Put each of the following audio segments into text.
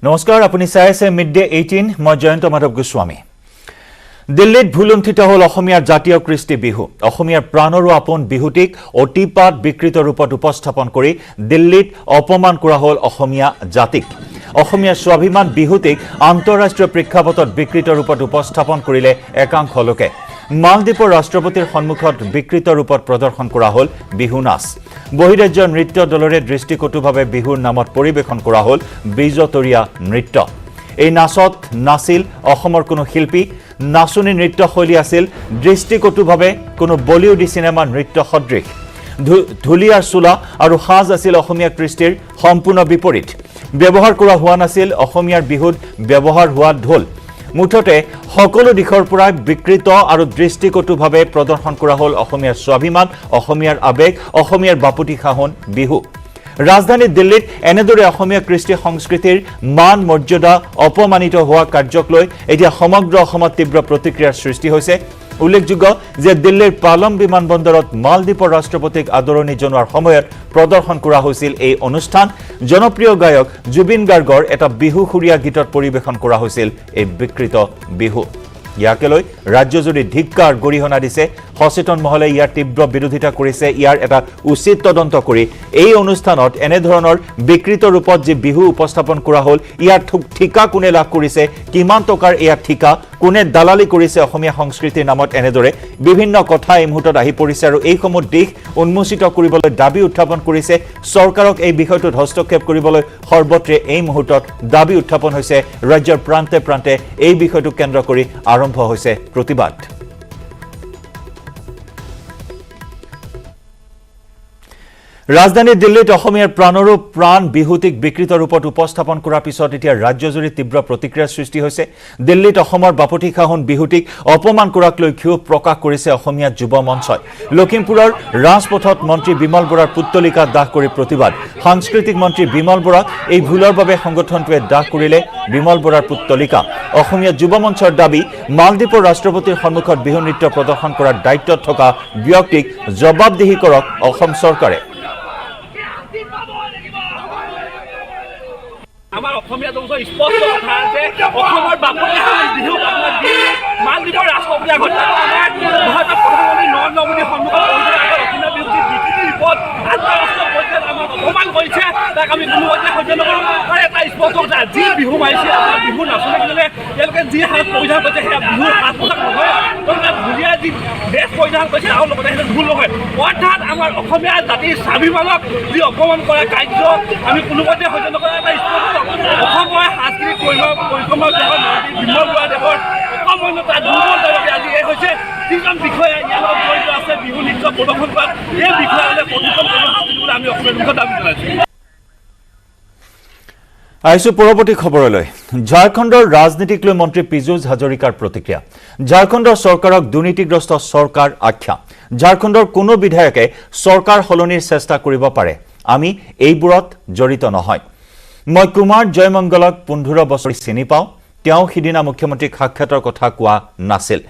নমস্কাৰ আপুনি চাই আছে মিড ডে 18 মই জয়ন্ত মাধৱ গোস্বামী দিল্লীত ভুলুণ্ঠিত হল অসমীয়াৰ জাতীয় কৃষ্টি বিহু অসমীয়াৰ প্ৰাণৰো আপোন বিহুটিক অতিপাত বিকৃত ৰূপত উপস্থাপন কৰি দিল্লীত অপমান কৰা হল অসমীয়া জাতিক অসমীয়াৰ স্বাভিমান বিহুটিক আন্তঃৰাষ্ট্ৰীয় প্ৰেক্ষাপটত বিকৃত ৰূপত উপস্থাপন কৰিলে একাংশ লোকে মালদ্বীপৰ ৰাষ্ট্ৰপতিৰ সন্মুখত বিকৃত ৰূপত প্ৰদৰ্শন কৰা হল বিহু নাচ বহিৰাজ্যৰ নৃত্য দলৰে দৃষ্টিকটুভাৱে বিহুৰ নামত পৰিৱেশন কৰা হল বিজতৰীয়া নৃত্য এই নাচত নাছিল অসমৰ কোনো শিল্পী নাচনী নৃত্য শৈলী আছিল দৃষ্টিকটুভাৱে কোনো বলিউডি সিনেমা নৃত্য সদৃশ ধুলিয়াৰ চোলা আৰু সাজ আছিল অসমীয়া কৃষ্টিৰ সম্পূৰ্ণ বিপৰীত ব্যৱহাৰ কৰা হোৱা নাছিল অসমীয়াৰ বিহুত ব্যৱহাৰ হোৱা ঢোল মুঠতে সকলো দিশৰ পৰা বিকৃত আৰু দৃষ্টিকটুভাৱে প্ৰদৰ্শন কৰা হল অসমীয়াৰ স্বাভিমান অসমীয়াৰ আবেগ অসমীয়াৰ বাপুতি খাহন বিহু ৰাজধানী দিল্লীত এনেদৰে অসমীয়া কৃষ্টি সংস্কৃতিৰ মান মৰ্যাদা অপমানিত হোৱা কাৰ্যক লৈ এতিয়া সমগ্ৰ অসমত তীব্ৰ প্ৰতিক্ৰিয়াৰ সৃষ্টি হৈছে উল্লেখযোগ্য যে দিল্লীৰ পালম বিমানবন্দৰত মালদ্বীপৰ ৰাষ্ট্ৰপতিক আদৰণি জনোৱাৰ সময়ত প্ৰদৰ্শন কৰা হৈছিল এই অনুষ্ঠান জনপ্ৰিয় গায়ক জুবিন গাৰ্গৰ এটা বিহুখুৰীয়া গীতত পৰিৱেশন কৰা হৈছিল এই বিকৃত বিহু ইয়াকে লৈ ৰাজ্যজুৰি ধিক্কাৰ গৰিহণা দিছে সচেতন মহলে ইয়াৰ তীব্ৰ বিৰোধিতা কৰিছে ইয়াৰ এটা উচিত তদন্ত কৰি এই অনুষ্ঠানত এনে ধৰণৰ বিকৃত ৰূপত যে বিহু উপস্থাপন কৰা হল ইয়াৰ ঠিকা কোনে লাভ কৰিছে কিমান টকাৰ এয়া ঠিকা কোনে দালালি কৰিছে অসমীয়া সংস্কৃতিৰ নামত এনেদৰে বিভিন্ন কথা এই মুহূৰ্তত আহি পৰিছে আৰু এই সমূহ দিশ উন্মোচিত কৰিবলৈ দাবী উত্থাপন কৰিছে চৰকাৰক এই বিষয়টোত হস্তক্ষেপ কৰিবলৈ সৰ্বত্ৰে এই মুহূৰ্তত দাবী উত্থাপন হৈছে ৰাজ্যৰ প্ৰান্তে প্ৰান্তে এই বিষয়টো কেন্দ্ৰ কৰি আৰম্ভ হৈছে প্ৰতিবাদ ৰাজধানী দিল্লীত অসমীয়াৰ প্ৰাণৰো প্ৰাণ বিহুটিক বিকৃত ৰূপত উপস্থাপন কৰাৰ পিছত এতিয়া ৰাজ্যজুৰি তীব্ৰ প্ৰতিক্ৰিয়াৰ সৃষ্টি হৈছে দিল্লীত অসমৰ বাপুতি খাহন বিহুটিক অপমান কৰাক লৈ ক্ষোভ প্ৰকাশ কৰিছে অসমীয়া যুৱ মঞ্চই লখিমপুৰৰ ৰাজপথত মন্ত্ৰী বিমল বৰাৰ পুত্তলিকা দাহ কৰি প্ৰতিবাদ সাংস্কৃতিক মন্ত্ৰী বিমল বৰাক এই ভুলৰ বাবে সংগঠনটোৱে দাহ কৰিলে বিমল বৰাৰ পুত্তলিকা অসমীয়া যুৱ মঞ্চৰ দাবী মালদ্বীপৰ ৰাষ্ট্ৰপতিৰ সন্মুখত বিহু নৃত্য প্ৰদৰ্শন কৰাৰ দায়িত্বত থকা ব্যক্তিক জবাবদিহি কৰক অসম চৰকাৰে আমাৰ অসমীয়া দংশ স্পষ্ট কথা আছে অসমৰ বাপুতি খাহন বিহু আপোনাৰ মালদ্বীপৰ ৰাষ্ট্ৰপতি আগত ভাৰতৰ প্ৰধানমন্ত্ৰী নৰেন্দ্ৰ মোদীৰ সন্মুখত অসমীয়া বিহুটিৰ বিকৃতি ৰূপত আন্তঃৰাষ্ট্ৰীয় পৰ্যায়ত আমাক অপমান কৰিছে তাক আমি কোনোমতে সহ্য নকৰোঁ আৰু এটা স্পষ্ট কথা যি বিহু মাৰিছে আমাৰ বিহু নাচনীকেইজনে তেওঁলোকে যি সাজ পৰিধান কৰিছে সেয়া বিহুৰ সাজ পোছাক নহয় তেওঁলোকে ধুনীয়া যি ড্ৰেছ পৰিধান কৰিছে আৰু লগতে সেইটো ভুল নহয় অৰ্থাৎ আমাৰ অসমীয়া জাতিৰ স্বাভিমানক যি অপমান কৰা কাৰ্য আমি কোনোমতে সহ্য নকৰোঁ এটা স্পষ্ট অসমৰ সাংস্কৃতিক পৰিক্ৰমা বিভাগৰ মন্ত্ৰী বিমল বৰা দেৱৰ অকমান্যতা দুৰ্বলতাৰ বাবে আজি এই হৈছে যিজন বিষয়া ইয়াৰ লগত জড়িত আছে বিহু নৃত্য প্ৰদৰ্শন কৰাত এই বিষয়ালে প্ৰতিজন কৰ্মসূচী দিবলৈ আমি অসমীয়া দুখত দাবী জনাইছোঁ আইসু পৰৱৰ্তী খবৰলৈ ঝাৰখণ্ডৰ ৰাজনীতিক লৈ মন্ত্ৰী পীযুষ হাজৰিকাৰ প্ৰতিক্ৰিয়া ঝাৰখণ্ডৰ চৰকাৰক দুৰ্নীতিগ্ৰস্ত চৰকাৰ আখ্যা ঝাৰখণ্ডৰ কোনো বিধায়কে চৰকাৰ সলনিৰ চেষ্টা কৰিব পাৰে আমি এইবোৰত জড়িত নহয় মই কুমাৰ জয়মঙ্গলক 15 বছৰ চিনি পাওঁ তেওঁ সিদিনা মুখ্যমন্ত্ৰীক সাক্ষাতৰ কথা কোৱা নাছিল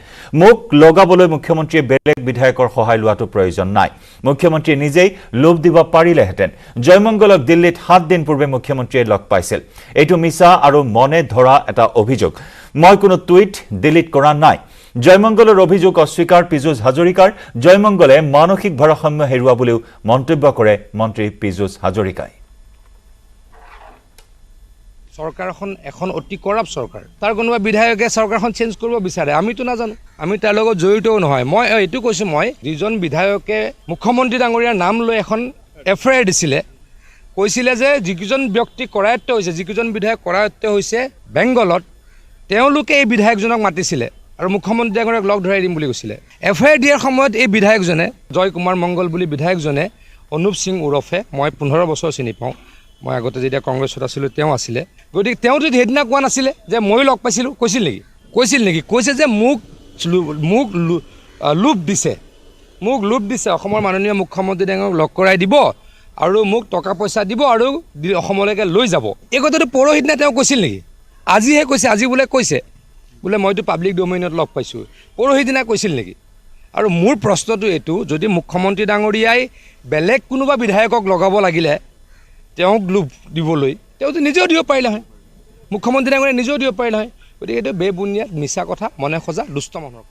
মোক লগাবলৈ মুখ্যমন্ত্ৰীয়ে বেলেগ বিধায়কৰ সহায় লোৱাটো প্ৰয়োজন নাই মুখ্যমন্ত্ৰী নিজেই লোভ দিব পাৰিলেহেঁতেন জয়মঙ্গলক দিল্লীত 7 দিন পূৰ্বে মুখ্যমন্ত্ৰীয়ে লগ পাইছিল এইটো মিছা আৰু মনে ধৰা এটা অভিযোগ মই কোনো টুইট ডিলিট কৰা নাই জয়মঙ্গলৰ অভিযোগ অস্বীকাৰ পীযুষ হাজৰিকাৰ জয়মঙ্গলে মানসিক ভাৰসাম্য হেৰুৱা বুলিও মন্তব্য কৰে মন্ত্ৰী পীযুষ হাজৰিকাই সৰকাৰখন এখন অতি কৰাপ্ট চৰকাৰ তাৰ কোনোবা বিধায়কে চৰকাৰখন চেঞ্জ কৰিব বিচাৰে আমিতো নাজানো আমি তাৰ লগত জড়িতও নহয় মই এইটো কৈছোঁ মই যিজন বিধায়কে মুখ্যমন্ত্ৰী ডাঙৰীয়াৰ নাম লৈ এখন এফআইআৰ দিছিলে কৈছিলে যে যিকেইজন ব্যক্তি কৰায়ত্ব হৈছে যিকেইজন বিধায়ক কৰায়ত্ব হৈছে বেংগলত তেওঁলোকে এই বিধায়কজনক মাতিছিলে আৰু মুখ্যমন্ত্ৰী ডাঙৰীয়াক লগ ধৰাই দিম বুলি কৈছিলে এফআইআৰ দিয়াৰ সময়ত এই বিধায়কজনে জয় কুমাৰ মংগল বুলি বিধায়কজনে অনুপ সিং ওৰফে মই 15 বছৰ চিনি পাওঁ মই আগতে যেতিয়া কংগ্ৰেছত আছিলোঁ তেওঁ আছিলে গতিকে তেওঁ যদি সেইদিনা কোৱা নাছিলে যে মই লগ পাইছিলোঁ কৈছিল নেকি কৈছে যে মোক লোভ দিছে অসমৰ মাননীয় মুখ্যমন্ত্ৰী ডাঙৰীয়াক লগ কৰাই দিব আৰু মোক টকা পইচা দিব আৰু অসমলৈকে লৈ যাব এই কথাটো পৰহিদিনা তেওঁ কৈছিল নেকি আজিহে কৈছে আজি বোলে মইতো পাব্লিক ডোমেইনত লগ পাইছোঁ পৰহিদিনা কৈছিল নেকি আৰু মোৰ প্ৰশ্নটো এইটো যদি মুখ্যমন্ত্ৰী ডাঙৰীয়াই বেলেগ কোনোবা বিধায়কক লগাব লাগিলে তেওঁক লোভ দিবলৈ তেওঁতো নিজেও দিব পাৰিলে হয় মুখ্যমন্ত্ৰী ডাঙৰীয়াই নিজেও দিব পাৰে নহয় গতিকে এইটো বেবুনিয়াদ মিছা কথা মনে সজা দুষ্ট মানুহৰ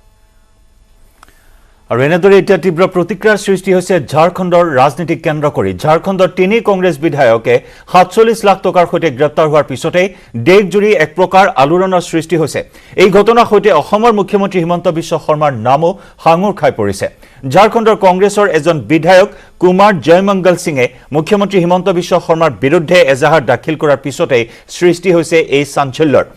আৰু এনেদৰে এতিয়া তীব্ৰ প্ৰতিক্ৰিয়াৰ সৃষ্টি হৈছে ঝাৰখণ্ডৰ ৰাজনীতিক কেন্দ্ৰ কৰি ঝাৰখণ্ডৰ 3 কংগ্ৰেছ বিধায়কে 47 লাখ টকাৰ সৈতে গ্ৰেপ্তাৰ হোৱাৰ পিছতে দেশজুৰি এক প্ৰকাৰ আলোড়নৰ সৃষ্টি হৈছে এই ঘটনাৰ সৈতে অসমৰ মুখ্যমন্ত্ৰী হিমন্ত বিশ্ব শৰ্মাৰ নামো সাঙুৰ খাই পৰিছে ঝাৰখণ্ডৰ কংগ্ৰেছৰ এজন বিধায়ক কুমাৰ জয়মঙ্গল সিঙে মুখ্যমন্ত্ৰী হিমন্ত বিশ্ব শৰ্মাৰ বিৰুদ্ধে এজাহাৰ দাখিল কৰাৰ পিছতে সৃষ্টি হৈছে এই চাঞ্চল্যৰ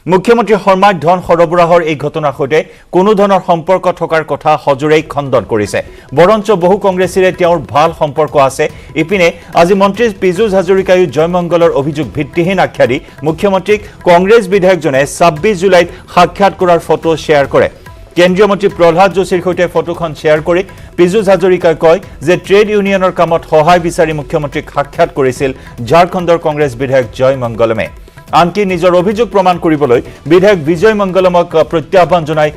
মুখ্যমন্ত্ৰী শৰ্মাই ধন সৰবৰাহৰ এই ঘটনাৰ সৈতে কোনো ধৰণৰ সম্পৰ্ক থকাৰ কথা সজোৰেই খণ্ডন কৰিছে বৰঞ্চ বহু কংগ্ৰেছীৰে তেওঁৰ ভাল সম্পৰ্ক আছে ইপিনে আজি মন্ত্ৰী পীযুষ হাজৰিকায়ো জয়মঙ্গলৰ অভিযোগ ভিত্তিহীন আখ্যা দি মুখ্যমন্ত্ৰীক কংগ্ৰেছ বিধায়কজনে 26 জুলাইত সাক্ষাৎ কৰাৰ ফটো শ্বেয়াৰ কৰে কেন্দ্ৰীয় মন্ত্ৰী প্ৰহ্লাদ যোশীৰ সৈতে ফটোখন শ্বেয়াৰ কৰি পীযুষ হাজৰিকাই কয় যে ট্ৰেড ইউনিয়নৰ কামত সহায় বিচাৰি মুখ্যমন্ত্ৰীক সাক্ষাৎ কৰিছিল ঝাৰখণ্ডৰ কংগ্ৰেছ বিধায়ক জয়মঙ্গলমে আনকি নিজৰ অভিযোগ প্ৰমাণ কৰিবলৈ বিধায়ক বিজয় মঙ্গলমক প্ৰত্যাহ্বান জনাই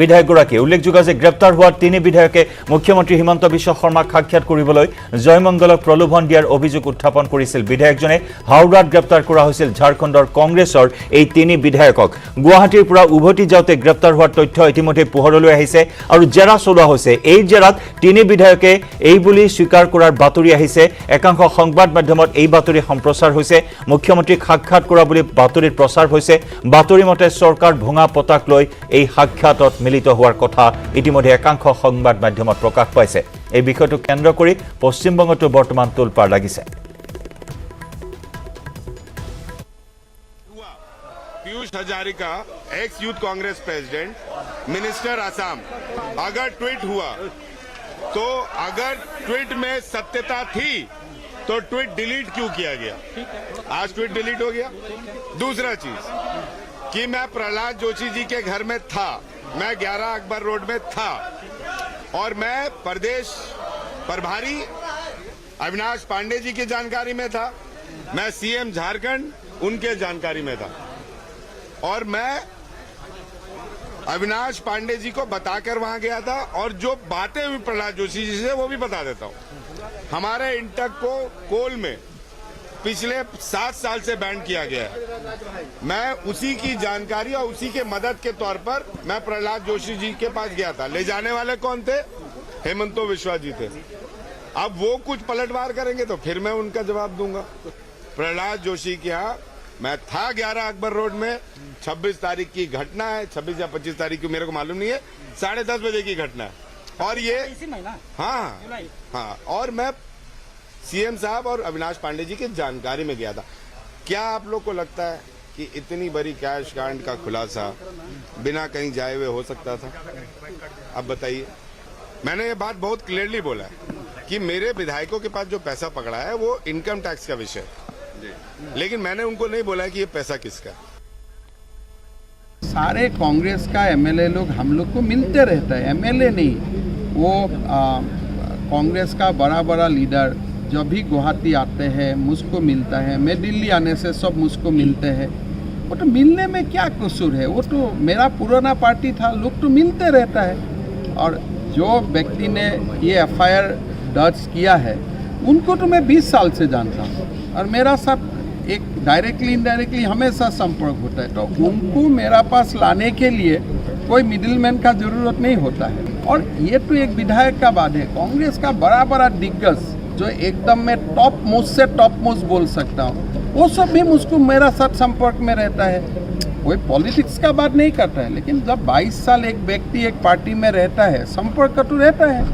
বিধায়কগৰাকীয়ে উল্লেখযোগ্য যে গ্ৰেপ্তাৰ হোৱা 3 বিধায়কে মুখ্যমন্ত্ৰী হিমন্ত বিশ্ব শৰ্মাক সাক্ষাৎ কৰিবলৈ জয়মঙ্গলক প্ৰলোভন দিয়াৰ অভিযোগ উত্থাপন কৰিছিল বিধায়কজনে হাওড়াত গ্ৰেপ্তাৰ কৰা হৈছিল ঝাৰখণ্ডৰ কংগ্ৰেছৰ এই 3 বিধায়কক গুৱাহাটীৰ পৰা উভতি যাওঁতে গ্ৰেপ্তাৰ হোৱাৰ তথ্য ইতিমধ্যে পোহৰলৈ আহিছে আৰু জেৰা চলোৱা হৈছে এই জেৰাত 3 বিধায়কে এই বুলি স্বীকাৰ কৰাৰ বাতৰি আহিছে একাংশ সংবাদ মাধ্যমত এই বাতৰি সম্প্ৰচাৰ হৈছে মুখ্যমন্ত্ৰীক সাক্ষাৎ কৰা বুলি বাতৰিত প্ৰচাৰ হৈছে বাতৰি মতে চৰকাৰ ভঙা পতাক লৈ এই সাক্ষাতত মিলিত হোৱাৰ কথা ইতিমধ্যে একাংশ সংবাদ মাধ্যমত প্ৰকাশ পাইছে এই বিষয়টো কেন্দ্ৰ কৰি পশ্চিমবংগতো বৰ্তমান তোলপাৰ লাগিছে Piyush Hazarika x youth Congress president minister Assam अगर ट्वीट हुआ तो अगर ट्वीट में सत्यता थी तो ट्वीट डिलीट क्यों किया गया आज ट्वीट डिलीट हो गया दूसरा चीज कि मैं प्रहलाद जोशी जी के घर में था मैं 11 अकबर रोड में था और मैं प्रदेश प्रभारी अविनाश पांडे जी की जानकारी में था मैं सीएम झारखंड उनके जानकारी में था और मैं अविनाश पांडे जी को बताकर वहां गया था और जो बातें हुई प्रहलाद जोशी जी से वो भी बता देता हूं हमारे इंटक को कोल में पिछले 7 साल से बैन किया गया है मैं उसी की जानकारी और उसी के मदद के तौर पर मैं प्रहलाद जोशी जी के पास गया था ले जाने वाले कौन थे हेमंतो विश्वा जी थे अब वो कुछ पलटवार करेंगे तो फिर मैं उनका जवाब दूंगा प्रहलाद जोशी के यहाँ मैं था 11 अकबर रोड में 26 तारीख की घटना है 26 या 25 तारीख की मेरे को मालूम नहीं है 10:30 बजे की घटना है और ये हाँ हाँ और मैं सीएम साहब और अविनाश पांडे जी की जानकारी में गया था क्या आप लोग को लगता है कि इतनी बड़ी कैश कांड का खुलासा बिना कहीं जाए हुए हो सकता था अब बताइए मैंने ये बात बहुत क्लियरली बोला है कि मेरे विधायकों के पास जो पैसा पकड़ा है वो इनकम टैक्स का विषय है लेकिन मैंने उनको नहीं बोला है कि ये पैसा किसका सारे कांग्रेस का एमएलए लोग हम लोग को मिलते रहता है एमएलए नहीं वो कांग्रेस का बड़ा बड़ा लीडर जब भी गुवाहाटी आते हैं मुझको मिलता है मैं दिल्ली आने से सब मुझको मिलते हैं वो तो मिलने में क्या कसूर है वो तो मेरा पुराना पार्टी था लोग तो मिलते रहता है और जो व्यक्ति ने ये एफआईआर दर्ज किया है उनको तो मैं 20 साल से जानता हूँ और मेरा सब एक डायरेक्टली इनडायरेक्टली हमेशा संपर्क होता है तो उनको मेरा पास लाने के लिए कोई मिडिलमैन का जरूरत नहीं होता है और ये तो एक विधायक का बात है कांग्रेस का बड़ा बड़ा दिग्गज जो एकदम मैं टॉप मोस्ट से टॉप मोस्ट बोल सकता हूँ वो सब भी मुझको मेरा साथ संपर्क में रहता है कोई पॉलिटिक्स का बात नहीं करता है लेकिन जब 22 साल एक व्यक्ति एक पार्टी में रहता है संपर्क तो रहता है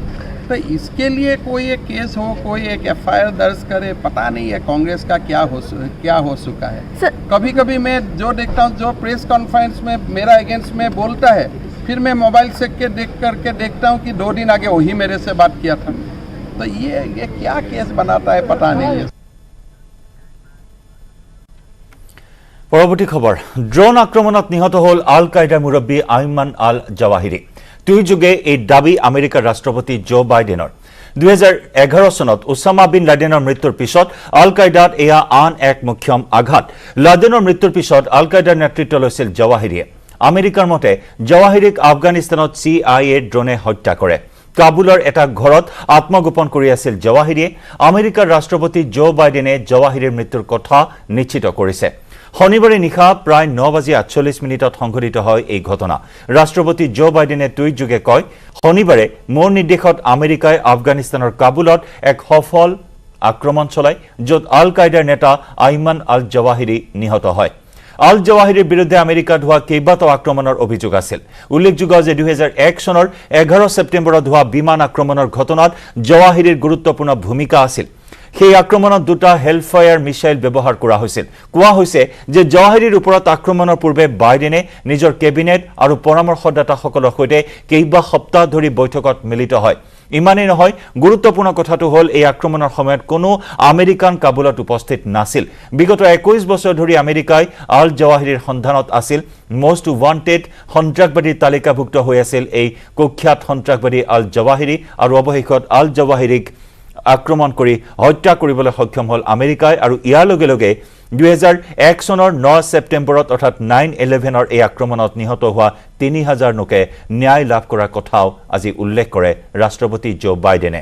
तो इसके लिए कोई एक केस हो कोई एक एफआईआर दर्ज करे पता नहीं है कांग्रेस का क्या हो चुका है कभी कभी मैं जो देखता हूँ जो प्रेस कॉन्फ्रेंस में मेरा अगेंस्ट में बोलता है फिर मैं मोबाइल से देख करके देखता हूँ कि 2 दिन आगे वही मेरे से बात किया था तो ये क्या केस बनाता है पता नहीं है পৰৱৰ্তী খবৰ ড্ৰোন আক্ৰমণত নিহত হ'ল আল কায়দাৰ মুৰব্বী আইমান আল জাৱাহিৰী টুইটযোগে এই দাবী আমেৰিকাৰ ৰাষ্ট্ৰপতি জো বাইডেনৰ 2011 চনত ওছামা বিন লাডেনৰ মৃত্যুৰ পিছত আল কায়দাত এয়া আন এক মুখ্যম আঘাত লাডেনৰ মৃত্যুৰ পিছত আল কায়দাৰ নেতৃত্ব লৈছিল জাৱাহিৰীয়ে আমেৰিকাৰ মতে জাৱাহিৰীক আফগানিস্তানত CIA ড্ৰোনে হত্যা কৰে কাবুলৰ এটা ঘৰত আত্মগোপন কৰি আছিল জৱাহিৰীয়ে আমেৰিকাৰ ৰাষ্ট্ৰপতি জো বাইডেনে জৱাহিৰীৰ মৃত্যুৰ কথা নিশ্চিত কৰিছে শনিবাৰে নিশা প্ৰায় 9:48 সংঘটিত হয় এই ঘটনা ৰাষ্ট্ৰপতি জো বাইডেনে টুইটযোগে কয় শনিবাৰে মোৰ নিৰ্দেশত আমেৰিকাই আফগানিস্তানৰ কাবুলত এক সফল আক্ৰমণ চলায় য'ত আল কায়দাৰ নেতা আইমান আল জৱাহিৰী নিহত হয় আল জৱাহিৰীৰ বিৰুদ্ধে আমেৰিকাত হোৱা কেইবাটাও আক্ৰমণৰ অভিযোগ আছিল উল্লেখযোগ্য যে 2001 চনৰ 11 ছেপ্টেম্বৰত হোৱা বিমান আক্ৰমণৰ ঘটনাত জৱাহিৰীৰ গুৰুত্বপূৰ্ণ ভূমিকা আছিল সেই আক্ৰমণত দুটা হেলফায়াৰ মিছাইল ব্যৱহাৰ কৰা হৈছিল কোৱা হৈছে যে জৱাহিৰীৰ ওপৰত আক্ৰমণৰ পূৰ্বে বাইডেনে নিজৰ কেবিনেট আৰু পৰামৰ্শদাতাসকলৰ সৈতে কেইবা সপ্তাহ ধৰি বৈঠকত মিলিত হয় ইমানেই নহয় গুৰুত্বপূৰ্ণ কথাটো হ'ল এই আক্ৰমণৰ সময়ত কোনো আমেৰিকান কাবুলত উপস্থিত নাছিল বিগত 21 বছৰ ধৰি আমেৰিকাই আল জৱাহিৰীৰ সন্ধানত আছিল মোষ্ট ৱান্টেড সন্ত্ৰাসবাদীৰ তালিকাভুক্ত হৈ আছিল এই কুখ্যাত সন্ত্ৰাসবাদী আল জৱাহিৰী আৰু অৱশেষত আল জৱাহিৰীক আক্ৰমণ কৰি হত্যা কৰিবলৈ সক্ষম হ'ল আমেৰিকাই আৰু ইয়াৰ লগে লগে 2001 চনৰ 9 ছেপ্টেম্বৰত অৰ্থাৎ 9/11ৰ এই আক্ৰমণত নিহত হোৱা 3000 লোকে ন্যায় লাভ কৰাৰ কথাও আজি উল্লেখ কৰে ৰাষ্ট্ৰপতি জো বাইডেনে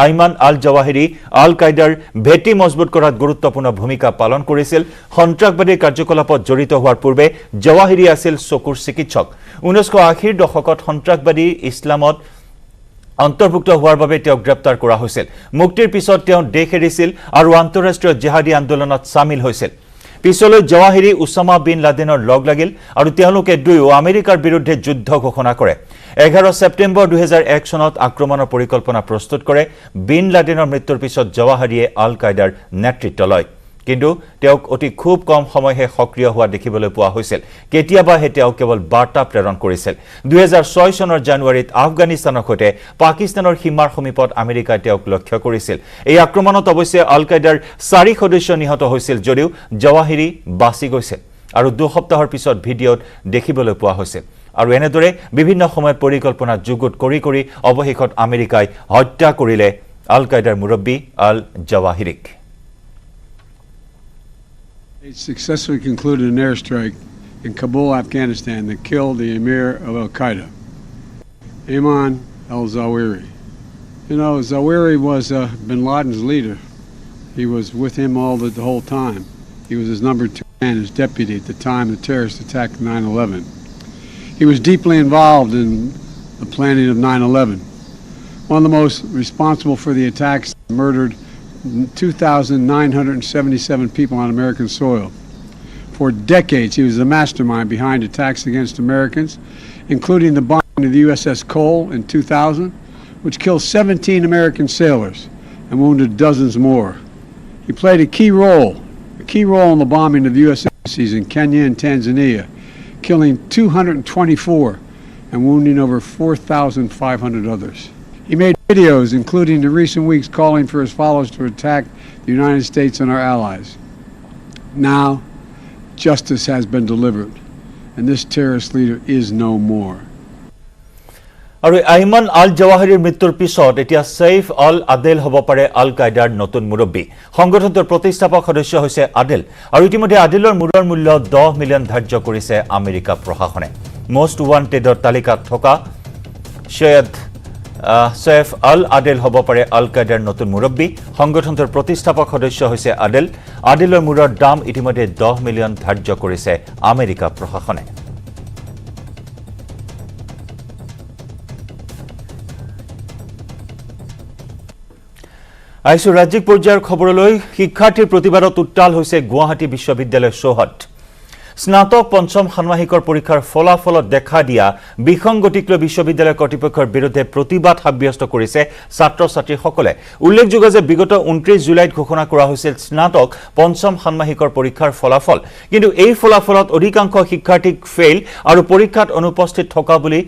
আইমান আল জৱাহিৰী আল কায়দাৰ ভেটি মজবুত কৰাত গুৰুত্বপূৰ্ণ ভূমিকা পালন কৰিছিল সন্ত্ৰাসবাদী কাৰ্যকলাপত জড়িত হোৱাৰ পূৰ্বে জৱাহিৰী আছিল চকুৰ চিকিৎসক 1980ৰ দশকত সন্ত্ৰাসবাদী ইছলামত অন্তৰ্ভুক্ত হোৱাৰ বাবে তেওঁক গ্ৰেপ্তাৰ কৰা হৈছিল মুক্তিৰ পিছত তেওঁ দেশ এৰিছিল আৰু আন্তঃৰাষ্ট্ৰীয় জিহাদী আন্দোলনত সামিল হৈছিল পিছলৈ জৱাহিৰী উছামা বিন লাডেনৰ লগ লাগিল আৰু তেওঁলোকে দুয়ো আমেৰিকাৰ বিৰুদ্ধে যুদ্ধ ঘোষণা কৰে 11 ছেপ্টেম্বৰ 2001 চনত আক্ৰমণৰ পৰিকল্পনা প্ৰস্তুত কৰে বিন লাডেনৰ মৃত্যুৰ পিছত জৱাহিৰীয়ে আল কায়দাৰ নেতৃত্ব লয় কিন্তু তেওঁক অতি খুব কম সময়হে সক্ৰিয় হোৱা দেখিবলৈ পোৱা হৈছিল কেতিয়াবাহে তেওঁ কেৱল বাৰ্তা প্ৰেৰণ কৰিছিল 2006 চনৰ জানুৱাৰীত আফগানিস্তানৰ সৈতে পাকিস্তানৰ সীমাৰ সমীপত আমেৰিকাই তেওঁক লক্ষ্য কৰিছিল এই আক্ৰমণত অৱশ্যে আল কায়দাৰ 4 সদস্য নিহত হৈছিল যদিও জৱাহিৰী বাচি গৈছিল আৰু 2 সপ্তাহৰ পিছত ভিডিঅ'ত দেখিবলৈ পোৱা হৈছিল আৰু এনেদৰে বিভিন্ন সময়ত পৰিকল্পনা যুগুত কৰি কৰি অৱশেষত আমেৰিকাই হত্যা কৰিলে আল কায়দাৰ মুৰব্বী আল জৱাহিৰীক They successfully concluded an airstrike in Kabul, Afghanistan that killed the emir of Al-Qaeda, Ayman al-Zawahiri. You know, Zawahiri was bin Laden's leader. He was with him the whole time. He was his number 2 man, his deputy at the time the terrorist attack of 9/11. He was deeply involved in the planning of 9/11. One of the most responsible for the attacks, murdered 2,977 people on American soil. For decades, he was the mastermind behind attacks against Americans, including the bombing of the USS Cole in 2000, which killed 17 American sailors and wounded dozens more. He played a key role in the bombing of U.S. embassies in Kenya and Tanzania, killing 224 and wounding over 4,500 others. He made videos, including in recent weeks, calling for his followers to attack the United States and our allies. Now, justice has been delivered, and this terrorist leader is no more. আৰু আইমান আল জৱাহিৰীৰ মৃত্যুৰ পিছত এতিয়া সৈফ আল আদেল হ'ব পাৰে আল কায়দাৰ নতুন মুৰব্বী সংগঠনটোৰ প্ৰতিষ্ঠাপক সদস্য হৈছে আদেল আৰু ইতিমধ্যে আদেলৰ মূৰৰ মূল্য 10 মিলিয়ন ধাৰ্য কৰিছে আমেৰিকা প্ৰশাসনে মোষ্ট ৱান্টেডৰ তালিকাত থকা সৈফ আল আদেল হ'ব পাৰে আল কায়দাৰ নতুন মুৰব্বী সংগঠনটোৰ প্ৰতিষ্ঠাপক সদস্য হৈছে আদেল আদেলৰ মূৰৰ দাম ইতিমধ্যে 10 মিলিয়ন ধাৰ্য কৰিছে আমেৰিকা প্ৰশাসনে আইসু ৰাজ্যিক পৰ্যায়ৰ খবৰলৈ শিক্ষাৰ্থীৰ প্ৰতিবাদত উত্তাল হৈছে গুৱাহাটী বিশ্ববিদ্যালয়ৰ চৌহদ স্নাতক পঞ্চম ষান্মাসিকৰ পৰীক্ষাৰ ফলাফলত দেখা দিয়া বিসংগতিক লৈ বিশ্ববিদ্যালয় কৰ্তৃপক্ষৰ বিৰুদ্ধে প্ৰতিবাদ সাব্যস্ত কৰিছে ছাত্ৰ ছাত্ৰীসকলে উল্লেখযোগ্য যে বিগত 29 জুলাইত ঘোষণা কৰা হৈছিল স্নাতক পঞ্চম ষান্মাসিকৰ পৰীক্ষাৰ ফলাফল কিন্তু এই ফলাফলত অধিকাংশ শিক্ষাৰ্থীক ফেইল আৰু পৰীক্ষাত অনুপস্থিত থকা বুলি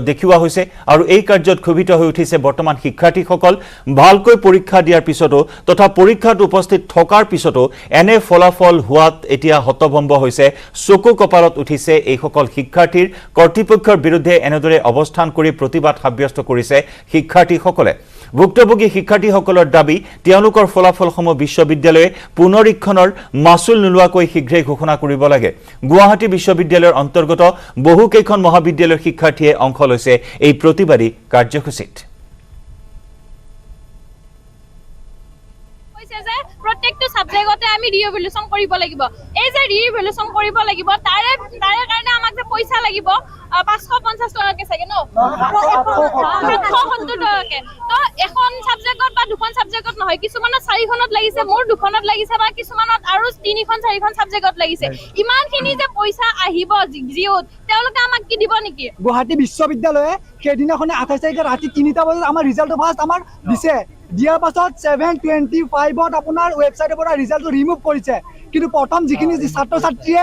দেখুওৱা হৈছে আৰু এই কাৰ্যত ক্ষোভিত হৈ উঠিছে বৰ্তমান শিক্ষাৰ্থীসকল ভালকৈ পৰীক্ষা দিয়াৰ পিছতো তথা পৰীক্ষাত উপস্থিত থকাৰ পিছতো এনে ফলাফল হোৱাত এতিয়া হতভম্ব হৈছে চকু কপালত উঠিছে এই সকল শিক্ষাৰ্থীৰ কৰ্তৃপক্ষৰ বিৰুদ্ধে এনেদৰে অৱস্থান কৰি প্ৰতিবাদ সাব্যস্ত কৰিছে শিক্ষাৰ্থীসকলে ভুক্তভোগী শিক্ষাৰ্থীসকলৰ দাবী তেওঁলোকৰ ফলাফলসমূহ বিশ্ববিদ্যালয়ে পুনৰীক্ষণৰ মাচুল নোলোৱাকৈ শীঘ্ৰেই ঘোষণা কৰিব লাগে। গুৱাহাটী বিশ্ববিদ্যালয়ৰ অন্তৰ্গত বহুকেইখন মহাবিদ্যালয়ৰ শিক্ষাৰ্থীয়ে অংশ লৈছে এই প্ৰতিবাদী কাৰ্যসূচীত। প্ৰত্যেকটো সাবজেক্টতে আমি ৰিইভ্যালুয়েশন কৰিব লাগিব। এই যে ৰিইভ্যালুয়েশন কৰিব লাগিব তাৰে কাৰণে আমাক যে পইচা লাগিব 550 টকাকে চাগে ন 770 টকাকে। তো এখন সাবজেক্টত বা দুখন সাবজেক্টত নহয়, কিছুমানত 4খনত লাগিছে, মোৰ দুখনত লাগিছে বা কিছুমানত আৰু 3খন 4খন সাবজেক্টত লাগিছে। ইমানখিনি যে পইচা আহিব জিঅ'ত তেওঁলোকে আমাক কি দিব নেকি? গুৱাহাটী বিশ্ববিদ্যালয়ে সেইদিনাখনে 28 তাৰিখে ৰাতি 3টা বজাত আমাৰ ৰিজাল্ট ফাৰ্ষ্ট আমাৰ দিছে। দিয়াৰ পাছত 7:25ত আপোনাৰ ৱেবছাইটৰ পৰা ৰিজাল্টটো ৰিমুভ কৰিছে। কিন্তু প্ৰথম যিখিনি ছাত্ৰ ছাত্ৰীয়ে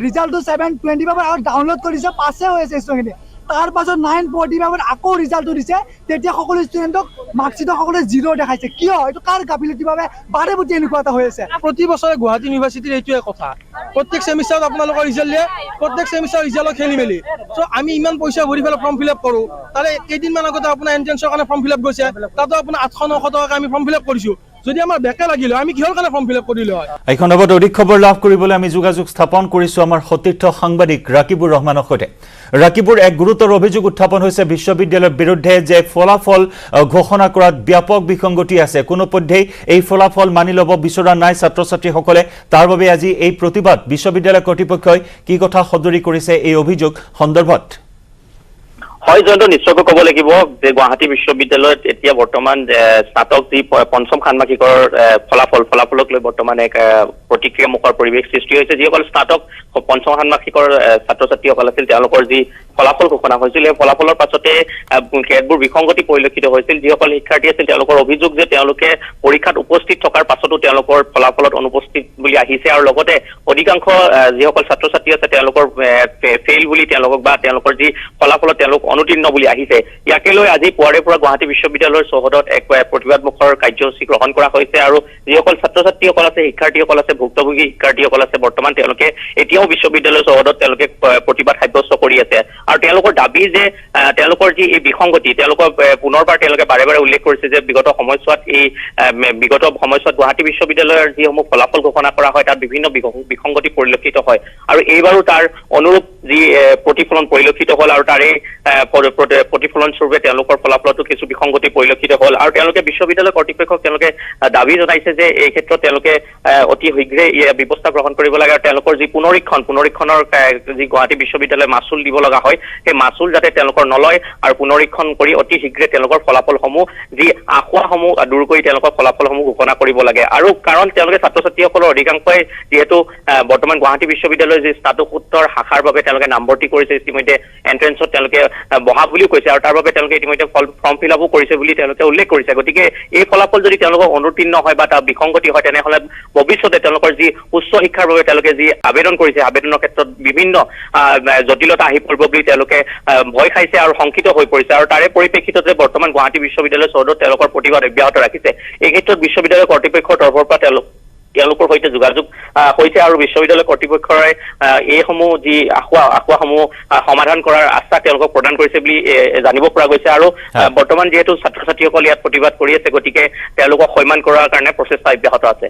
ৰিজাল্টটো 7:25 আগত ডাউনলোড কৰিছে পাছে হৈ আছে ষ্টুডেণ্টখিনি। তাৰ পাছত 9:45 আকৌ ৰিজাল্টটো দিছে, তেতিয়া সকলো ষ্টুডেণ্টক মাৰ্কশ্বিটত সকলোৱে 0 দেখাইছে। কিয়? এইটো কাৰ গাফিলতিৰ বাবে বাৰে প্ৰতি এনেকুৱা এটা হৈ আছে? প্ৰতি বছৰে গুৱাহাটী ইউনিভাৰ্চিটিৰ এইটোৱে কথা, প্ৰত্যেক ছেমিষ্টাৰত আপোনালোকৰ ৰিজাল্ট দিয়ে, প্ৰত্যেক ছেমিষ্টাৰ ৰিজাল্টত খেলি মেলি। চ' আমি ইমান পইচা ভৰি পেলাই ফৰ্ম ফিল আপ কৰোঁ, তাৰে কেইদিনমান আগতে আপোনাৰ এণ্ট্ৰেঞ্চৰ কাৰণে ফৰ্ম ফিল আপ গৈছে, তাতো আপোনাৰ 800-900 টকাকৈ আমি ফৰ্ম ফিল আপ কৰিছোঁ। যদি আমাৰ বেকে লাগিলে আমি কিহৰ কাৰণে ফৰ্ম ফিল আপ কৰিলোঁ হয়? এই সন্দৰ্ভত অধিক খবৰ লাভ কৰিবলৈ আমি যোগাযোগ স্থাপন কৰিছোঁ আমাৰ সতীৰ্থ সাংবাদিক ৰাকিবুৰ ৰহমানৰ সৈতে। ৰাকিবুৰ, এক গুৰুতৰ অভিযোগ উত্থাপন হৈছে বিশ্ববিদ্যালয়ৰ বিৰুদ্ধে যে ফলাফল ঘোষণা কৰাত ব্যাপক বিসংগতি আছে। কোনোপধ্যেই এই ফলাফল মানি ল'ব বিচৰা নাই ছাত্ৰ ছাত্ৰীসকলে। তাৰ বাবে আজি এই প্ৰতিবাদ। বিশ্ববিদ্যালয় কৰ্তৃপক্ষই কি কথা সদৰি কৰিছে এই অভিযোগ সন্দৰ্ভত? হয় জয়ন্ত, নিশ্চয়কৈ ক'ব লাগিব যে গুৱাহাটী বিশ্ববিদ্যালয়ত এতিয়া বৰ্তমান স্নাতক যি পঞ্চম ষান্মাসিকৰ ফলাফলক লৈ বৰ্তমান এক প্ৰতিক্ৰিয়ামুখৰ পৰিৱেশ সৃষ্টি হৈছে। যিসকল স্নাতক পঞ্চম ষান্মাসিকৰ ছাত্ৰ ছাত্ৰীসকল আছিল তেওঁলোকৰ যি ফলাফল ঘোষণা হৈছিল, এই ফলাফলৰ পাছতে কেতবোৰ বিসংগতি পৰিলক্ষিত হৈছিল। যিসকল শিক্ষাৰ্থী আছিল তেওঁলোকৰ অভিযোগ যে তেওঁলোকে পৰীক্ষাত উপস্থিত থকাৰ পাছতো তেওঁলোকৰ ফলাফলত অনুপস্থিত বুলি আহিছে, আৰু লগতে অধিকাংশ যিসকল ছাত্ৰ ছাত্ৰী আছে তেওঁলোকৰ ফেইল বুলি তেওঁলোকক বা তেওঁলোকৰ যি ফলাফলত তেওঁলোক অনুতীৰ্ণ বুলি আহিছে। ইয়াকে লৈ আজি পুৱাৰে পৰা গুৱাহাটী বিশ্ববিদ্যালয়ৰ চৌহদত এক প্ৰতিবাদমুখৰ কাৰ্যসূচী গ্ৰহণ কৰা হৈছে। আৰু যিসকল ছাত্ৰ ছাত্ৰীসকল আছে, শিক্ষাৰ্থীসকল আছে, ভুক্তভোগী শিক্ষাৰ্থীসকল আছে, বৰ্তমান তেওঁলোকে এতিয়াও বিশ্ববিদ্যালয়ৰ চৌহদত তেওঁলোকে প্ৰতিবাদ সাব্যস্ত কৰি আছে। আৰু তেওঁলোকৰ দাবী যে তেওঁলোকৰ যি এই বিসংগতি, তেওঁলোকৰ পুনৰবাৰ তেওঁলোকে বাৰে বাৰে উল্লেখ কৰিছে যে বিগত সময়ছোৱাত গুৱাহাটী বিশ্ববিদ্যালয়ৰ যিসমূহ ফলাফল ঘোষণা কৰা হয় তাত বিভিন্ন বিসংগতি পৰিলক্ষিত হয়, আৰু এইবাৰো তাৰ অনুৰূপ যি প্ৰতিফলন পৰিলক্ষিত হ'ল, আৰু তাৰে প্ৰতিফলন স্বৰূপে তেওঁলোকৰ ফলাফলতো কিছু বিসংগতি পৰিলক্ষিত হ'ল। আৰু তেওঁলোকে বিশ্ববিদ্যালয় কৰ্তৃপক্ষক তেওঁলোকে দাবী জনাইছে যে এই ক্ষেত্ৰত তেওঁলোকে অতি শীঘ্ৰে ব্যৱস্থা গ্ৰহণ কৰিব লাগে, আৰু তেওঁলোকৰ যি পুনৰীক্ষণৰ যি গুৱাহাটী বিশ্ববিদ্যালয়ে মাচুল দিব লগা হয় সেই মাচুল যাতে তেওঁলোকৰ নলয়, আৰু পুনৰীক্ষণ কৰি অতি শীঘ্ৰে তেওঁলোকৰ ফলাফলসমূহ যি আসোঁৱাহসমূহ দূৰ কৰি তেওঁলোকৰ ফলাফলসমূহ ঘোষণা কৰিব লাগে। আৰু কাৰণ তেওঁলোকে ছাত্ৰ ছাত্ৰীসকলৰ অধিকাংশই যিহেতু বৰ্তমান গুৱাহাটী বিশ্ববিদ্যালয়ৰ যি স্নাতকোত্তৰ শাখাৰ বাবে তেওঁলোকে নামভৰ্তি কৰিছে, ইতিমধ্যে এণ্ট্ৰেঞ্চত তেওঁলোকে বহা বুলিও কৈছে, আৰু তাৰ বাবে তেওঁলোকে ইতিমধ্যে ফৰ্ম ফিল আপো কৰিছে বুলি তেওঁলোকে উল্লেখ কৰিছে। গতিকে এই ফলাফল যদি তেওঁলোকৰ অনুতীৰ্ণ হয় বা তাৰ বিসংগতি হয়, তেনেহ'লে ভৱিষ্যতে তেওঁলোকৰ যি উচ্চ শিক্ষাৰ বাবে তেওঁলোকে যি আবেদন কৰিছে, আবেদনৰ ক্ষেত্ৰত বিভিন্ন জটিলতা আহি পৰিব বুলি তেওঁলোকে ভয় খাইছে আৰু শংকিত হৈ পৰিছে। আৰু তাৰে পৰিপ্ৰেক্ষিততে বৰ্তমান গুৱাহাটী বিশ্ববিদ্যালয়ৰ চৌহদত তেওঁলোকৰ প্ৰতিবাদ অব্যাহত ৰাখিছে। এই ক্ষেত্ৰত বিশ্ববিদ্যালয় কৰ্তৃপক্ষৰ তৰফৰ পৰা তেওঁলোকৰ সৈতে যোগাযোগ হৈছে, আৰু বিশ্ববিদ্যালয় কৰ্তৃপক্ষই এইসমূহ যি আসোঁৱাহসমূহ সমাধান কৰাৰ আশ্বাস তেওঁলোকক প্ৰদান কৰিছে বুলি জানিব পৰা গৈছে। আৰু বৰ্তমান যিহেতু ছাত্ৰ ছাত্ৰীসকল ইয়াত প্ৰতিবাদ কৰি আছে, গতিকে তেওঁলোকক সন্মান কৰাৰ কাৰণে প্ৰচেষ্টা অব্যাহত আছে।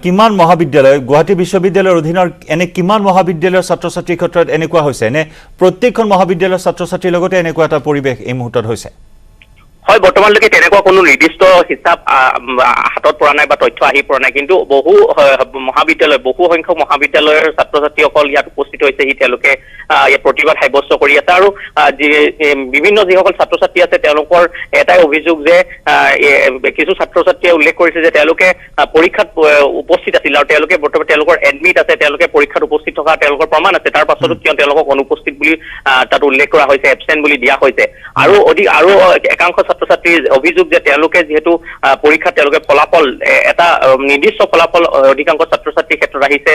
কিমান মহাবিদ্যালয়, গুৱাহাটী বিশ্ববিদ্যালয়ৰ অধীনৰ এনে কিমান মহাবিদ্যালয়ৰ ছাত্ৰ ছাত্ৰীৰ ক্ষেত্ৰত এনেকুৱা হৈছে, নে প্ৰত্যেকখন মহাবিদ্যালয়ৰ ছাত্ৰ ছাত্ৰীৰ লগতে এনেকুৱা এটা পৰিৱেশ এই মুহূৰ্তত হৈছে? হয়, বৰ্তমানলৈকে তেনেকুৱা কোনো নিৰ্দিষ্ট হিচাপ হাতত পৰা নাই বা তথ্য আহি পৰা নাই, কিন্তু বহু সংখ্যক মহাবিদ্যালয়ৰ ছাত্ৰ ছাত্ৰীসকল ইয়াত উপস্থিত হৈছে, তেওঁলোকে ইয়াত প্ৰতিবাদ সাব্যস্ত কৰি আছে। আৰু বিভিন্ন যিসকল ছাত্ৰ ছাত্ৰী আছে তেওঁলোকৰ এটাই অভিযোগ যে কিছু ছাত্ৰ ছাত্ৰীয়ে উল্লেখ কৰিছে যে তেওঁলোকে পৰীক্ষাত উপস্থিত আছিল, আৰু তেওঁলোকে বৰ্তমান তেওঁলোকৰ এডমিট আছে, তেওঁলোকে পৰীক্ষাত উপস্থিত থকা তেওঁলোকৰ প্ৰমাণ আছে, তাৰ পাছতো কিয় তেওঁলোকক অনুপস্থিত বুলি তাত উল্লেখ কৰা হৈছে, এবচেণ্ট বুলি দিয়া হৈছে। আৰু একাংশ ছাত্ৰ ছাত্ৰীৰ অভিযোগ যে তেওঁলোকে যিহেতু পৰীক্ষাত তেওঁলোকে ফলাফল এটা নিৰ্দিষ্ট ফলাফল অধিকাংশ ছাত্ৰ ছাত্ৰীৰ ক্ষেত্ৰত আহিছে,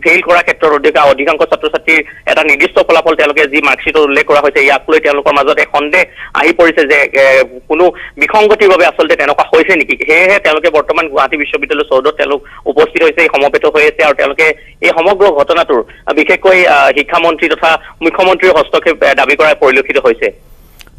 ফেইল কৰাৰ ক্ষেত্ৰত অধিকাংশ ছাত্ৰ ছাত্ৰীৰ এটা নিৰ্দিষ্ট ফলাফল তেওঁলোকে যি মাৰ্কশ্বিটত উল্লেখ কৰা হৈছে, ইয়াক লৈ তেওঁলোকৰ মাজত সন্দেহ আহি পৰিছে যে কোনো বিসংগতিৰ বাবে আচলতে তেনেকুৱা হৈছে নেকি। সেয়েহে তেওঁলোকে বৰ্তমান গুৱাহাটী বিশ্ববিদ্যালয়ৰ চৌহদত তেওঁলোক উপস্থিত হৈছে, সমবেত হৈ আছে, আৰু তেওঁলোকে এই সমগ্ৰ ঘটনাটোৰ বিশেষকৈ শিক্ষামন্ত্ৰী তথা মুখ্যমন্ত্ৰীৰ হস্তক্ষেপ দাবী কৰা পৰিলক্ষিত হৈছে।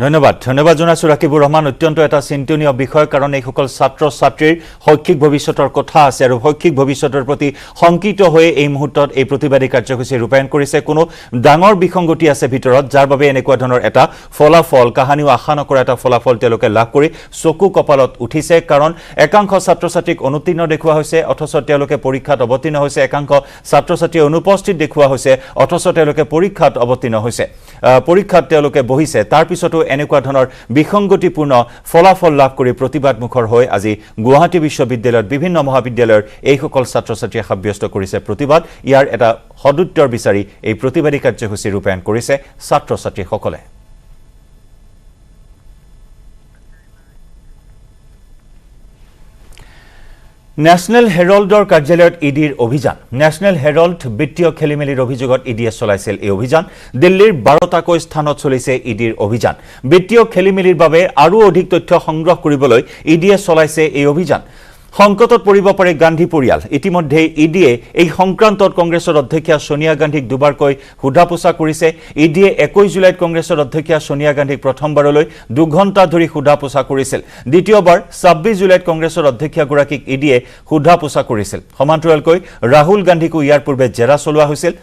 ধন্যবাদ জনাইছো ৰাকিবুৰ ৰহমান অত্যন্ত এটা চিন্তনীয় বিষয় কাৰণ এই সকল ছাত্ৰ ছাত্ৰীৰ শৈক্ষিক ভৱিষ্যতৰ কথা আছে আৰু শৈক্ষিক ভৱিষ্যতৰ প্ৰতি শংকিত হৈ এই মুহূৰ্তত এই প্ৰতিবাদী কাৰ্যসূচী ৰূপায়ণ কৰিছে কোনো ডাঙৰ বিসংগতি আছে ভিতৰত যাৰ বাবে এনেকুৱা ধৰণৰ এটা ফলাফল কাহানিও আশা নকৰা এটা ফলাফল তেওঁলোকে লাভ কৰি চকু কপালত উঠিছে কাৰণ একাংশ ছাত্ৰ ছাত্ৰীক অনুত্তীৰ্ণ দেখুওৱা হৈছে অথচ তেওঁলোকে পৰীক্ষাত অৱতীৰ্ণ হৈছে একাংশ ছাত্ৰ ছাত্ৰী অনুপস্থিত দেখুওৱা হৈছে অথচ তেওঁলোকে পৰীক্ষাত অৱতীৰ্ণ হৈছে পৰীক্ষাত তেওঁলোকে বহিছে তাৰ পিছতো এনেকুৱা ধৰণৰ বিসংগতিপূৰ্ণ ফলাফল লাভ কৰি প্ৰতিবাদমুখৰ হৈ আজি গুৱাহাটী বিশ্ববিদ্যালয়ৰ বিভিন্ন মহাবিদ্যালয়ৰ এই সকল ছাত্ৰ ছাত্ৰীয়ে সাব্যস্ত কৰিছে প্ৰতিবাদ ইয়াৰ এটা সদুত্তৰ বিচাৰি এই প্ৰতিবাদী কাৰ্যসূচী ৰূপায়ণ কৰিছে ছাত্ৰ ছাত্ৰীসকলে ন্যাশনাল হেৰাল্ডৰ কাৰ্যালয়ত ইডিৰ অভিযান ন্যাশনাল হেৰাল্ড বিত্তীয় খেলিমেলিৰ অভিযোগত ইডিয়ে চলাইছিল এই অভিযান দিল্লীৰ 12টাকৈ স্থানত চলিছে ইডিৰ অভিযান বিত্তীয় খেলিমেলিৰ বাবে আৰু অধিক তথ্য সংগ্ৰহ কৰিবলৈ ইডিয়ে চলাইছে এই অভিযান সংকটত পৰিব পাৰে গান্ধী পৰিয়াল ইতিমধ্যে ইডিয়ে এই সংক্ৰান্তত কংগ্ৰেছৰ অধ্যক্ষা সোনিয়া গান্ধীক দুবাৰকৈ হুধাপোছা কৰিছে ইডিয়ে 21 জুলাইত কংগ্ৰেছৰ অধ্যক্ষা সোনিয়া গান্ধীক প্ৰথমবাৰলৈ 2 ঘণ্টা ধৰি হুধাপোছা কৰিছিল দ্বিতীয়বাৰ 26 জুলাইত কংগ্ৰেছৰ অধ্যক্ষগৰাকীক ইডিয়ে হুধাপোছা কৰিছিল সমান্তৰালকৈ ৰাহুল গান্ধীকো ইয়াৰ পূৰ্বে জেৰা চলোৱা হৈছিল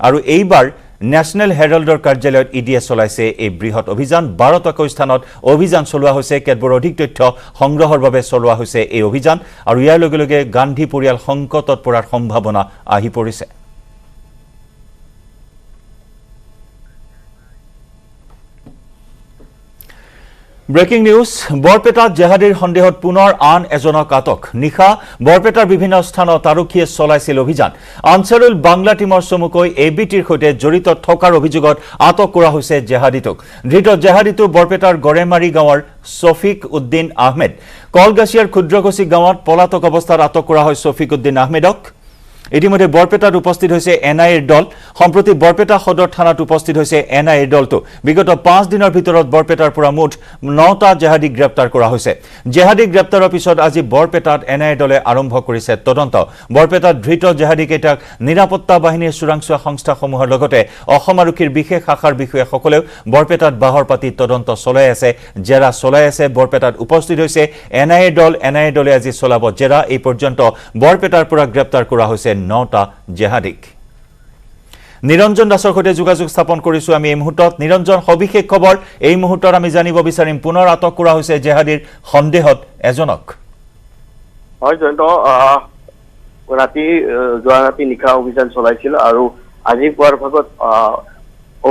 আৰু এইবাৰ ন্যাশনাল হেৰাল্ডৰ কাৰ্যালয়ত ইডিয়ে চলাইছে এই বৃহৎ অভিযান 12টাকৈ স্থানত অভিযান চলোৱা হৈছে কেতবোৰ অধিক তথ্য সংগ্ৰহৰ বাবে চলোৱা হৈছে এই অভিযান আৰু ইয়াৰ লগে লগে গান্ধী পৰিয়াল সংকটত পৰাৰ সম্ভাৱনা আহি পৰিছে ব্ৰেকিং নিউজ বৰপেটাত জেহাদীৰ সন্দেহত পুনৰ আন এজনক আটক নিশা বৰপেটাৰ বিভিন্ন স্থানত আৰক্ষীয়ে চলাইছিল অভিযান আনসাৰুল বাংলা টিমৰ চমুকৈ এবিটিৰ সৈতে জড়িত থকাৰ অভিযোগত আটক কৰা হৈছে জেহাদীটোক ধৃত জেহাদীটো বৰপেটাৰ গৰেমাৰী গাঁৱৰ শফিক উদ্দিন আহমেদ কলগাছিয়াৰ ক্ষুদ্ৰকচি গাঁৱত পলাতক অৱস্থাত আটক কৰা হয় শফিক উদ্দিন আহমেদক ইতিমধ্যে বৰপেটাত উপস্থিত হৈছে এনআইএৰ দল সম্প্ৰতি বৰপেটা সদৰ থানাত উপস্থিত হৈছে এনআইএৰ দলটো বিগত 5 দিনৰ ভিতৰত বৰপেটাৰ পৰা মুঠ 9টা জেহাদী গ্ৰেপ্তাৰ কৰা হৈছে জেহাদী গ্ৰেপ্তাৰৰ পিছত আজি বৰপেটাত এনআইএৰ দলে আৰম্ভ কৰিছে তদন্ত বৰপেটাত ধৃত জেহাদীকেইটাক নিৰাপত্তা বাহিনীৰ চোৰাংচোৱা সংস্থাসমূহৰ লগতে অসম আৰক্ষীৰ বিশেষ শাখাৰ বিষয়াসকলেও বৰপেটাত বাহৰ পাতি তদন্ত চলাই আছে জেৰা চলাই আছে বৰপেটাত উপস্থিত হৈছে এনআইএৰ দলে আজি চলাব জেৰা এই পৰ্যন্ত বৰপেটাৰ পৰা গ্ৰেপ্তাৰ কৰা হৈছে 9টা জেহাদীক নিৰঞ্জন দাসৰ সৈতে যোগাযোগ স্থাপন কৰিছো আমি এই মুহূৰ্তত নিৰঞ্জন সবিশেষ খবৰ এই মুহূৰ্তত আমি জানিব বিচাৰিম পুনৰ আটক কৰা হৈছে জেহাদীৰ সন্দেহত এজনক হয় জয়ন্ত যোৱা ৰাতি নিশা অভিযান চলাইছিল আৰু আজি পুৱাৰ ভাগত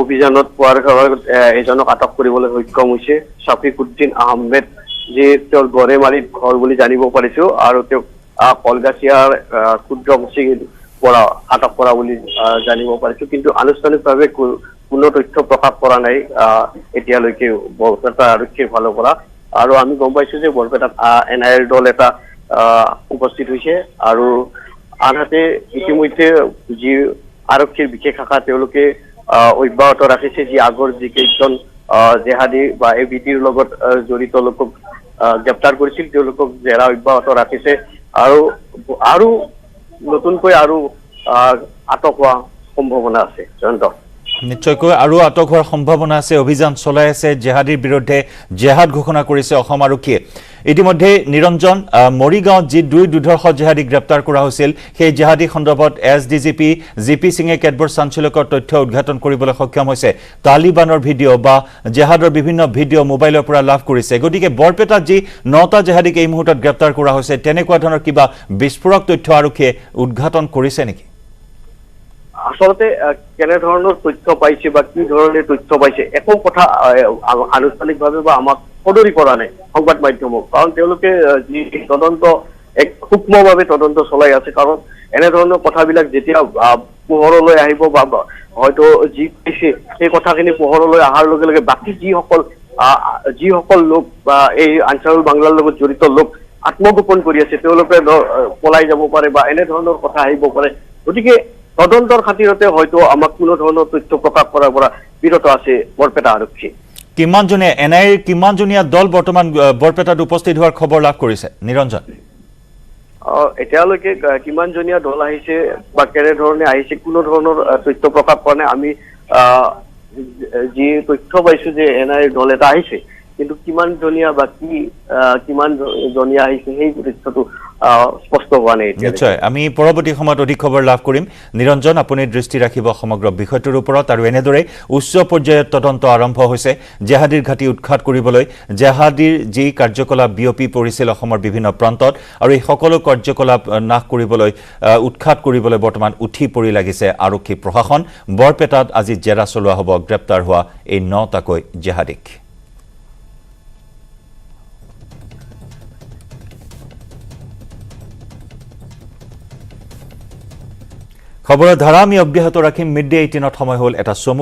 অভিযানত পুৱাৰ ভাগত এজনক আটক কৰিবলৈ সক্ষম হৈছে শফিক উদ্দিন আহমেদ যি তেওঁৰ গৰেমাৰীত ঘৰ বুলি জানিব পাৰিছো আৰু তেওঁ কলগাছিয়াৰ ক্ষুদ্ৰকচিৰ পৰা আটক কৰা বুলি জানিব পাৰিছো কিন্তু আনুষ্ঠানিকভাৱে কোনো তথ্য প্ৰকাশ কৰা নাই এতিয়ালৈকে বৰপেটা আৰক্ষীৰ ফালৰ পৰা আৰু আমি গম পাইছো যে বৰপেটাত এনআইএৰ দল এটা উপস্থিত হৈছে আৰু আনহাতে ইতিমধ্যে যি আৰক্ষীৰ বিশেষ শাখা তেওঁলোকে অব্যাহত ৰাখিছে যি আগৰ যিকেইজন জেহাদী বা এবিটিৰ লগত জড়িত লোকক গ্ৰেপ্তাৰ কৰিছিল তেওঁলোকক জেৰা অব্যাহত ৰাখিছে আৰু নতুনকৈ আৰু আটক হোৱা সম্ভাৱনা আছে জয়ন্ত নিশ্চয়কৈ আৰু আটক হোৱাৰ সম্ভাৱনা আছে অভিযান চলাই আছে জেহাদীৰ বিৰুদ্ধে জেহাদ ঘোষণা কৰিছে অসম আৰক্ষীয়ে ইতিমধ্যে নিৰঞ্জন মৰিগাঁৱত যি 2 দুৰ্ধৰ্ষ জেহাদী গ্ৰেপ্তাৰ কৰা হৈছিল সেই জেহাদী সন্দৰ্ভত এছডিজিপি জিপি সিঙে কেতবোৰ চাঞ্চল্যকৰ তথ্য উদ্ঘাটন কৰিবলৈ সক্ষম হৈছে তালিবানৰ ভিডিঅ' বা জেহাদৰ বিভিন্ন ভিডিঅ' মোবাইলৰ পৰা লাভ কৰিছে গতিকে বৰপেটাত যি 9টা জেহাদীক এই মুহূৰ্তত গ্ৰেপ্তাৰ কৰা হৈছে তেনেকুৱা ধৰণৰ কিবা বিস্ফোৰক তথ্য আৰক্ষীয়ে উদ্ঘাটন কৰিছে নেকি আচলতে কেনেধৰণৰ তথ্য পাইছে বা কি ধৰণে তথ্য পাইছে একো কথা আনুষ্ঠানিকভাৱে বা আমাক সদৰি কৰা নাই সংবাদ মাধ্যমক কাৰণ তেওঁলোকে যি তদন্ত এক সূক্ষ্মভাৱে তদন্ত চলাই আছে কাৰণ এনেধৰণৰ কথাবিলাক যেতিয়া পোহৰলৈ আহিব বা হয়তো যি পাইছে সেই কথাখিনি পোহৰলৈ অহাৰ লগে লগে বাকী যিসকল লোক বা এই আনসাৰুল বাংলাৰ লগত জড়িত লোক আত্মগোপন কৰি আছে তেওঁলোকে পলাই যাব পাৰে বা এনেধৰণৰ কথা আহিব পাৰে গতিকে তদন্তৰ খাতিৰতে হয়তো আমাক কোনো ধৰণৰ তথ্য প্ৰকাশ কৰাৰ পৰা বিৰত আছে বৰপেটা আৰক্ষী কিমানজনে এনআইএৰ কিমানজনীয়া দল বৰ্তমান বৰপেটাত উপস্থিত হোৱাৰ খবৰ লাভ কৰিছে নিৰঞ্জন এতিয়ালৈকে কিমানজনীয়া দল আহিছে বা কেনেধৰণে আহিছে কোনো ধৰণৰ তথ্য প্ৰকাশ কৰা নাই আমি যি তথ্য পাইছো যে এনআইএৰ দল এটা আহিছে, কিন্তু কিমান জনীয়া বা কিমান জনীয়া আহিছে সেই তথ্যটো স্পষ্ট হোৱা নাই। নিশ্চয় আমি পৰৱৰ্তী সময়ত অধিক খবৰ লাভ কৰিম। নিৰঞ্জন, আপুনি দৃষ্টি ৰাখিব সমগ্ৰ বিষয়টোৰ ওপৰত। আৰু এনেদৰে উচ্চ পৰ্যায়ৰ তদন্ত আৰম্ভ হৈছে জেহাদীৰ ঘাটি উৎখাত কৰিবলৈ। জেহাদীৰ যি কাৰ্যকলাপ বিয়পি পৰিছিল অসমৰ বিভিন্ন প্ৰান্তত, আৰু এই সকলো কাৰ্যকলাপ নাশ কৰিবলৈ উৎখাত কৰিবলৈ বৰ্তমান উঠি পৰি লাগিছে আৰক্ষী প্ৰশাসন। বৰপেটাত আজি জেৰা চলোৱা হ'ব গ্ৰেপ্তাৰ হোৱা এই 9টাকৈ জেহাদীক। খবৰৰ ধাৰা আমি অব্যাহত ৰাখিম। মিড ডে 18ত সময় হ'ল এটা চমু